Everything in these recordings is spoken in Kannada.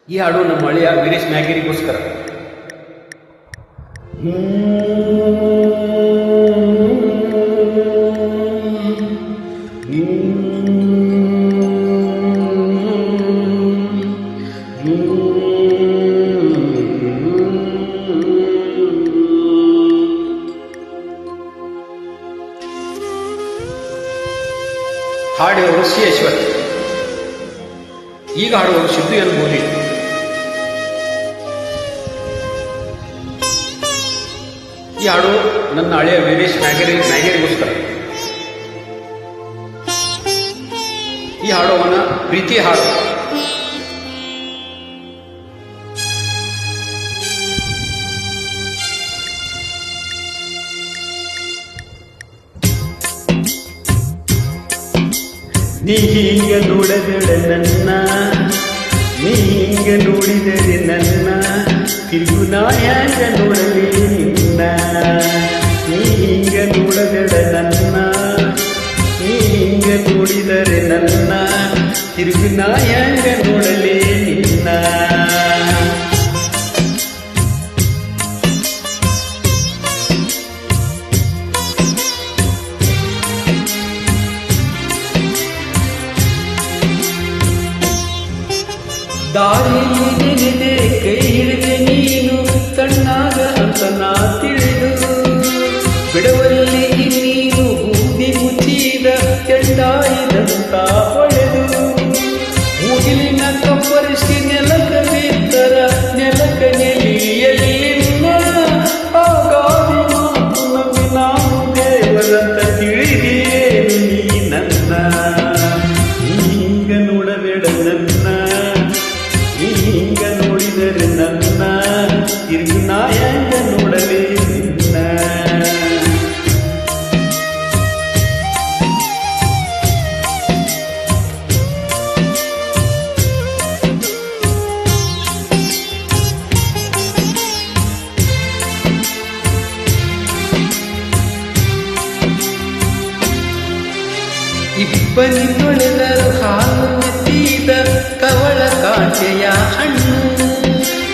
ಈ ಹಾಡು ನಮ್ಮ ಹಳೆಯ ವೀರೇಶ್ ಮ್ಯಾಗೇರಿಗೋಸ್ಕರ. ಹಾಡಿದವರು ಸಿ ಯಶವಂತ್, ಈಗ ಹಾಡುವರು ಸಿದ್ದು ಎನ್ ಬೋಲಿ. ಈ ಹಾಡು ನನ್ನ ಹಳೆಯ ವೀರೇಶ್ ಮ್ಯಾಗೇರಿಗೋಸ್ಕರ. ಈ ಹಾಡು ಅವನ ಪ್ರೀತಿ ಹಾಡು. ನೀ ಹೀಗ ನೋಡಬೇಡ ನನ್ನ, ನೀ ಹಿಂಗ ನೋಡಿದರೆ ನನ್ನ, ತಿರುಗು ನಾ ಹ್ಯಾಂಗ ನೋಡಲಿ ನಿನ್ನ. ನೀ ಹಿಂಗ ನೋಡಬೇಡ ನನ್ನ, ನೀ ಹಿಂಗ ನೋಡಿದರೆ ನನ್ನ, ತಿರುಗು ನಾ ಹ್ಯಾಂಗ ನೋಡಲಿ ನಿನ್ನ. ದಾರಿಯಲ್ಲಿ ನೆನೆದೆ ಕೈ ಹಿಡಿದೆ ನೀನು ತಣ್ಣಾಗ ಅಂತ ನಾ ತಿಳಿದು, ಬಿಡವಲ್ಲಿ ನೀನು ಬೂದಿ ಮುಚ್ಚಿದ ಕೆಂಡಾಯಿದಂತ ಹೊಳೆದು, ಮುಗಿಲಿನ ಕಪ್ಪರಿಸಿ ನೆಲಕ ಬಿತ್ತರ ನೆಲಕ ನೆಲಿಯಲಿಲ್ಲ. ಆ ಗಾದಿ ಮಾತು ನಂಬಿ ನಾನು ದೇವರಂತ ತಿಳಿದೇನು ನೀ ನನ್ನ. ಹಿಂಗ ನೋಡಬೇಡ ನನ್ನ, ಹಿಂಗ ನೋಡಿದರೆ ನನ್ನ, ತಿರುಗಿ ನಾ ಹೆಂಗ ನೋಡಲೇ ನಿನ್ನ. ಇಬ್ಬನಿ ತೊಳೆದರು ಹಾಲು ಮೆತ್ತಿದ ಕವಳ ಕಾಂತೆಯ ಹಣ್ಣು,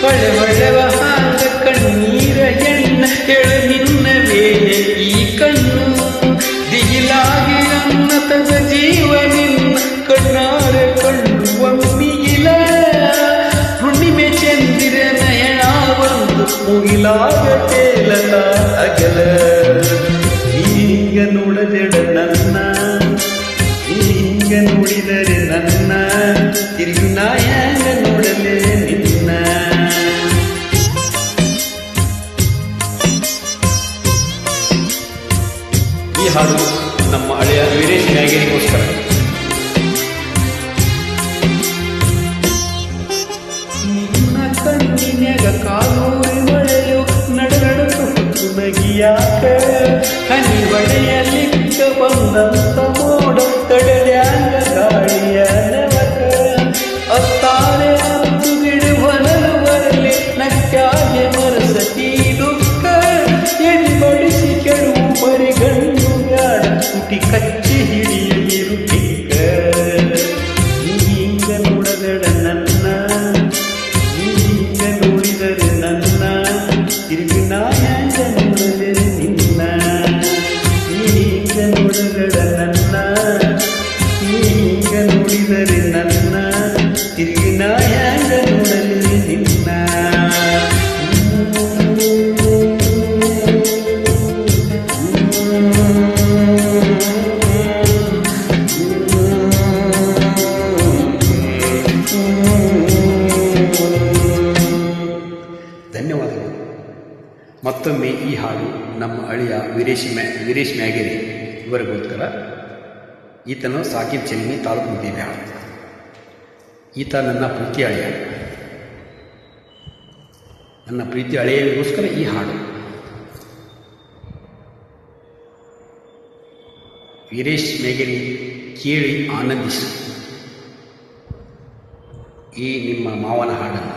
ಹೊಳೆ ಹೊಳೆವ ಹಾಗ ಕಣ್ಣೀರ ಎಣ್ಣ ಎಳೆ ನಿನ್ನ ವೇಳೆ ಈ ಕಣ್ಣು. ದಿಗಿಲಾಗಿ ನನ್ನ ತಗ ಜೀವ ನಿನ್ನ ಕಣ್ಣಾರ ಕಣ್ಣುವ ಮಿಗಿಲ, ಹುಣ್ಣಿಮೆ ಚಂದಿರ ನಯನ ಒಂದು ಮುಗಿಲಾಗ ತೇಲದ ಅಗಲ. ಹೀಗ ನೋಡಬೇಡ ನನ್ನ, ಹಿಂಗ ನೋಡಿದರೆ ನನ್ನ, ತಿರುಗಿ ನಾ ಹ್ಯಾಂಗ ನೋಡಲೇ ನಿನ್ನ. ಈ ಹಾಡು ನಮ್ಮ ಹಳೆಯ ವೀರೇಶ್ ಮ್ಯಾಗೇರಿಗೋಸ್ಕರ. ನಿನ್ನ ಕಣ್ಣಿನ್ಯಾಗ ಕಾಲೂರಿ ಮಳೆಯು ನಡುನಡುಕು ನಗಿಯಾಕ, ಹನಿ ಬಳೆಯಲಿಕ್ಕ ಬಂದಂತ ಮೋಡ ತಡೆದ್ಯಾಂಗ ಗಾಳಿಯ ನೆವಕ. ಅತ್ತಾಳೆ ಹತ್ತು ಗಿಡು ಹೊನಲು ಬರಲಿ ನಕ್ಕಾಗೆ ಮರಸತಿ ದುಃಖ, ಎಡಿ ಬಡಿಸಿ ಕೆಡುವು ಮರಿಗಣ್ಣು ಬ್ಯಾಡ ತುಟಿ ಕಚ್ಚಿ ಹಿಡಿಯಿರು ಟಿಕ್ಕ. ಹಿಂಗ ನೋಡಬೇಡ ನನ್ನ, ಹಿಂಗ ನೋಡಿದರೆ ನನ್ನ, ತಿರುಗಿ ನಾ ಹ್ಯಾಂಗ ನೋಡಲೇ ನಿನ್ನ. ಹಿಂಗ ನೋಡಬೇಡ ನನ್ನ, ಹಿಂಗ ನೋಡಿದರೆ ನನ್ನ, ತಿರುಗಿ ನಾ ಹ್ಯಾಂಗ ನೋಡಲೇ ನಿನ್ನ. ಧನ್ಯವಾದಗಳು. ಮತ್ತೊಮ್ಮೆ ಈ ಹಾಡು ನಮ್ಮ ಹಳೆಯ ವೀರೇಶ್ ಮ್ಯಾಗೇರಿ ಇವರಿಗೋಸ್ಕರ. ಈತನು ಸಾಕಿನ ಚೆನ್ನಿ ತಾಲೂಕು ಮುದ್ದೇಬಿಹಾಳ. ಈತ ನನ್ನ ಪ್ರೀತಿ ಹಳೆಯ, ನನ್ನ ಪ್ರೀತಿ ಹಳೆಯರಿಗೋಸ್ಕರ ಈ ಹಾಡು. ವೀರೇಶ್ ಮ್ಯಾಗೇರಿ ಕೇಳಿ ಆನಂದಿಸಿ ಈ ನಿಮ್ಮ ಮಾವನ ಹಾಡನ್ನು.